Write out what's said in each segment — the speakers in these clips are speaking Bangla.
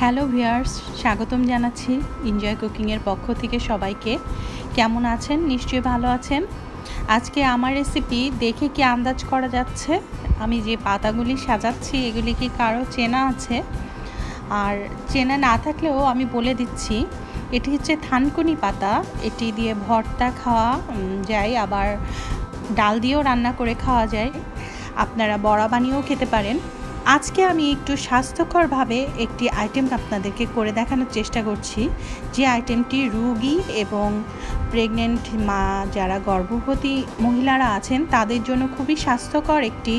হ্যালো ভিউয়ার্স, স্বাগতম জানাচ্ছি এনজয় কুকিংয়ের পক্ষ থেকে সবাইকে। কেমন আছেন? নিশ্চয়ই ভালো আছেন। আজকে আমার রেসিপি দেখে কি আন্দাজ করা যাচ্ছে আমি যে পাতাগুলি সাজাচ্ছি এগুলি কি কারো চেনা আছে? আর চেনা না থাকলেও আমি বলে দিচ্ছি, এটি হচ্ছে থানকুনি পাতা। এটি দিয়ে ভর্তা খাওয়া যায়, আবার ডাল দিয়েও রান্না করে খাওয়া যায়। আপনারা বড়া বানিয়েও খেতে পারেন। আজকে আমি একটু স্বাস্থ্যকরভাবে একটি আইটেম আপনাদেরকে করে দেখানোর চেষ্টা করছি, যে আইটেমটি রোগী এবং প্রেগনেন্ট মা, যারা গর্ভবতী মহিলারা আছেন তাদের জন্য খুবই স্বাস্থ্যকর একটি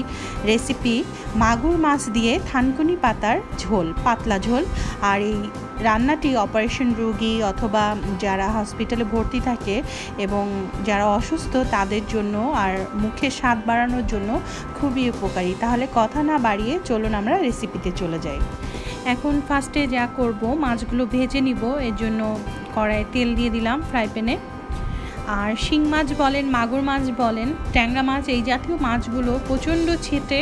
রেসিপি। মাগুর মাছ দিয়ে থানকুনি পাতার ঝোল, পাতলা ঝোল। আর এই রান্নাটি অপারেশন রোগী অথবা যারা হসপিটালে ভর্তি থাকে এবং যারা অসুস্থ তাদের জন্য আর মুখের স্বাদ বাড়ানোর জন্য খুবই উপকারী। তাহলে কথা না বাড়িয়ে চলুন আমরা রেসিপিতে চলে যাই। এখন ফার্স্টে যা করব, মাছগুলো ভেজে নিব। এর জন্য কড়াইয়ে তেল দিয়ে দিলাম ফ্রাই প্যানে। আর শিং মাছ বলেন, মাগুর মাছ বলেন, ট্যাংরা মাছ, এই জাতীয় মাছগুলো প্রচণ্ড ছেটে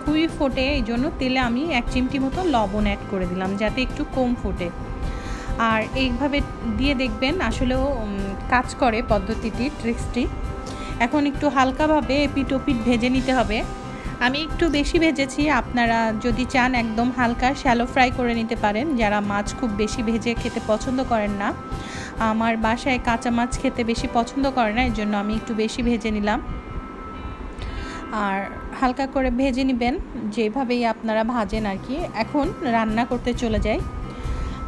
খুবই ফোটে। এই জন্য তেলে আমি 1 চিমটি মতো লবণ অ্যাড করে দিলাম যাতে একটু কম ফোটে। আর এইভাবে দিয়ে দেখবেন আসলেও কাজ করে পদ্ধতিটি, ট্রিক্সটি। এখন একটু হালকাভাবে এপিট ওপিট ভেজে নিতে হবে। আমি একটু বেশি ভেজেছি, আপনারা যদি চান একদম হালকা শ্যালো ফ্রাই করে নিতে পারেন, যারা মাছ খুব বেশি ভেজে খেতে পছন্দ করেন না। আমার বাসায় কাঁচা মাছ খেতে বেশি পছন্দ করে না, এর জন্য আমি একটু বেশি ভেজে নিলাম। আর হালকা করে ভেজে নেবেন যেভাবেই আপনারা ভাজেন আর কি। এখন রান্না করতে চলে যাই।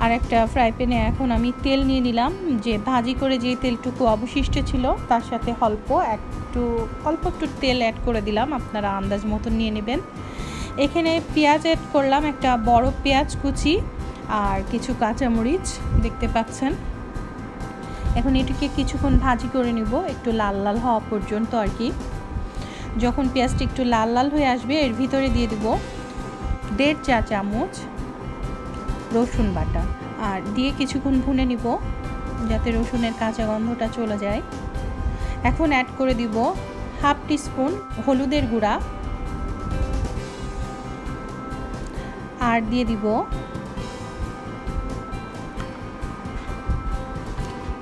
আর একটা ফ্রাই প্যানে এখন আমি তেল নিয়ে নিলাম, যে ভাজি করে যে তেলটুকু অবশিষ্ট ছিল তার সাথে অল্প একটু তেল অ্যাড করে দিলাম। আপনারা আন্দাজ মতো নিয়ে নেবেন। এখানে পেঁয়াজ অ্যাড করলাম, একটা বড় পেঁয়াজ কুচি আর কিছু কাঁচামরিচ দেখতে পাচ্ছেন। এখন এটিকে কিছুক্ষণ ভাজি করে নিব, একটু লাল লাল হওয়া পর্যন্ত আর কি। যখন পেঁয়াজটা একটু লাল লাল হয়ে আসবে এর ভিতরে দিয়ে দেব 1.5 চা চামচ রসুন বাটা, আর দিয়ে কিছুক্ষণ ভুনে নিব যাতে রসুনের কাঁচা গন্ধটা চলে যায়। এখন অ্যাড করে দিব 1/2 টিস্পুন হলুদের গুঁড়া, আর দিয়ে দিব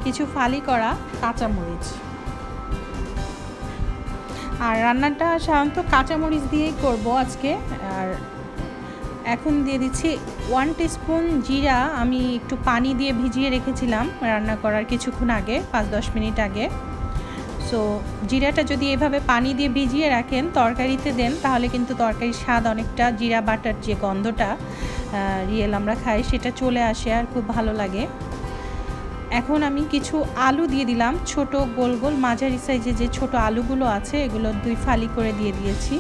কিছু ফালি করা কাঁচামরিচ। আর রান্নাটা সাধারণত কাঁচামরিচ দিয়েই করব আজকে। আর এখন দিয়ে দিচ্ছি 1 টিস্পুন জিরা। আমি একটু পানি দিয়ে ভিজিয়ে রেখেছিলাম রান্না করার কিছুক্ষণ আগে, 5-10 মিনিট আগে। সো জিরাটা যদি এভাবে পানি দিয়ে ভিজিয়ে রাখেন, তরকারিতে দেন, তাহলে কিন্তু তরকারির স্বাদ অনেকটা, জিরা বাটার যে গন্ধটা রিয়েল আমরা খাই সেটা চলে আসে আর খুব ভালো লাগে। এখন আমি কিছু আলু দিয়ে দিলাম, ছোট গোল গোল মাঝারি সাইজে যে ছোট আলুগুলো আছে এগুলো 2 ফালি করে দিয়ে দিয়েছি।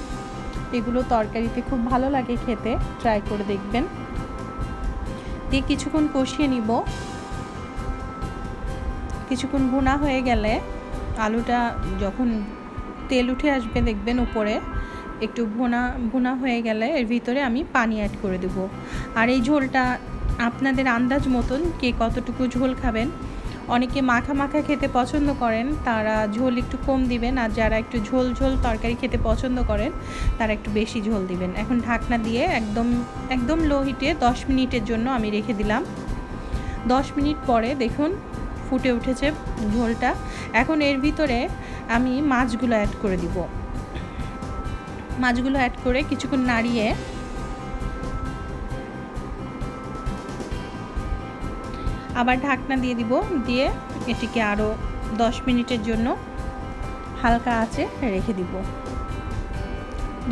এগুলো তরকারিতে খুব ভালো লাগে খেতে, ট্রাই করে দেখবেন। দিয়ে কিছুক্ষণ কষিয়ে নিব। কিছুক্ষণ ভুনা হয়ে গেলে, আলুটা যখন তেল উঠে আসবে দেখবেন উপরে, একটু ভুনা হয়ে গেলে এর ভিতরে আমি পানি অ্যাড করে দেব। আর এই ঝোলটা আপনাদের আন্দাজ মতন কে কতটুকু ঝোল খাবেন। অনেকে মাখা মাখা খেতে পছন্দ করেন, তারা ঝোল একটু কম দিবেন। আর যারা একটু ঝোল ঝোল তরকারি খেতে পছন্দ করেন তারা একটু বেশি ঝোল দিবেন। এখন ঢাকনা দিয়ে একদম লো হিটে 10 মিনিটের জন্য আমি রেখে দিলাম। 10 মিনিট পরে দেখুন ফুটে উঠেছে ঝোলটা। এখন এর ভিতরে আমি মাছগুলো অ্যাড করে দিব। মাছগুলো অ্যাড করে কিছুক্ষণ নাড়িয়ে আবার ঢাকনা দিয়ে দিব। দিয়ে এটিকে আরও 10 মিনিটের জন্য হালকা আঁচে রেখে দিব।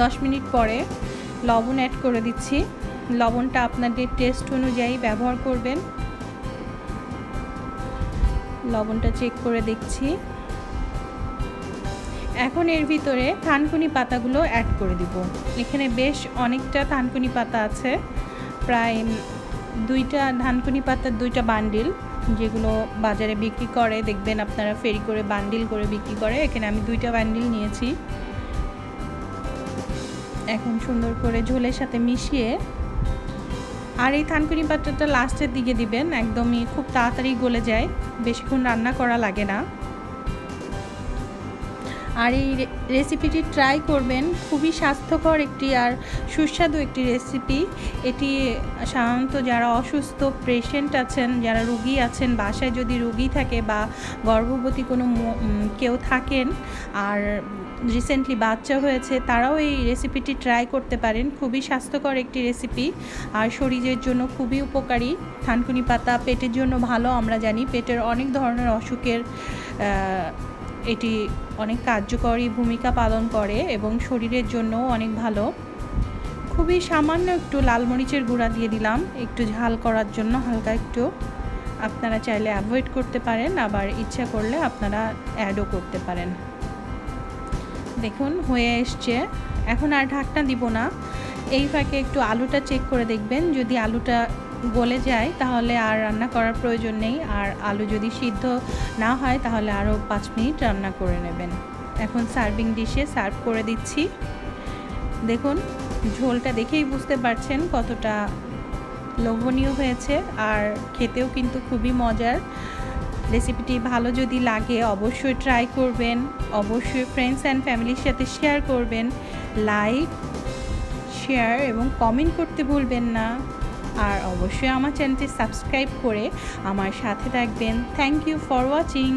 10 মিনিট পরে লবণ অ্যাড করে দিচ্ছি। লবণটা আপনাদের টেস্ট অনুযায়ী ব্যবহার করবেন। লবণটা চেক করে দেখছি। এখন এর ভিতরে থানকুনি পাতাগুলো অ্যাড করে দিব। এখানে বেশ অনেকটা থানকুনি পাতা আছে, প্রায় 2টা থানকুনি পাতার 2টা বান্ডিল, যেগুলো বাজারে বিক্রি করে দেখবেন আপনারা, ফেরি করে বান্ডিল করে বিক্রি করে। এখানে আমি 2টা বান্ডিল নিয়েছি। এখন সুন্দর করে ঝোলের সাথে মিশিয়ে, আর এই থানকুনি পাতাটা লাস্টের দিকে দিবেন, একদমই খুব তাড়াতাড়ি গলে যায়, বেশিক্ষণ রান্না করা লাগে না। আর এই রেসিপিটি ট্রাই করবেন, খুবই স্বাস্থ্যকর একটি আর সুস্বাদু একটি রেসিপি। এটি সাধারণত যারা অসুস্থ পেশেন্ট আছেন, যারা রোগী আছেন, বাসায় যদি রোগী থাকে বা গর্ভবতী কোনো কেউ থাকেন আর রিসেন্টলি বাচ্চা হয়েছে, তারাও এই রেসিপিটি ট্রাই করতে পারেন। খুবই স্বাস্থ্যকর একটি রেসিপি আর শরীরের জন্য খুবই উপকারী। থানকুনি পাতা পেটের জন্য ভালো, আমরা জানি পেটের অনেক ধরনের অসুখের এটি অনেক কার্যকরী ভূমিকা পালন করে এবং শরীরের জন্যও অনেক ভালো। খুবই সামান্য একটু লাল মরিচের গুঁড়া দিয়ে দিলাম একটু ঝাল করার জন্য, হালকা একটু। আপনারা চাইলে অ্যাভয়েড করতে পারেন, আবার ইচ্ছা করলে আপনারা অ্যাডও করতে পারেন। দেখুন হয়ে এসছে, এখন আর ঢাকনা দিব না। এই ফাঁকে একটু আলুটা চেক করে দেখবেন, যদি আলুটা গলে যায় তাহলে আর রান্না করার প্রয়োজন নেই, আর আলু যদি সিদ্ধ না হয় তাহলে আরও 5 মিনিট রান্না করে নেবেন। এখন সার্ভিং ডিশে সার্ভ করে দিচ্ছি। দেখুন ঝোলটা দেখেই বুঝতে পারছেন কতটা লোভনীয় হয়েছে, আর খেতেও কিন্তু খুবই মজার। রেসিপিটি ভালো যদি লাগে অবশ্যই ট্রাই করবেন, অবশ্যই ফ্রেন্ডস অ্যান্ড ফ্যামিলির সাথে শেয়ার করবেন। লাইক, শেয়ার এবং কমেন্ট করতে ভুলবেন না, আর অবশ্যই আমার চ্যানেলটি সাবস্ক্রাইব করে আমার সাথে থাকবেন। Thank you for watching.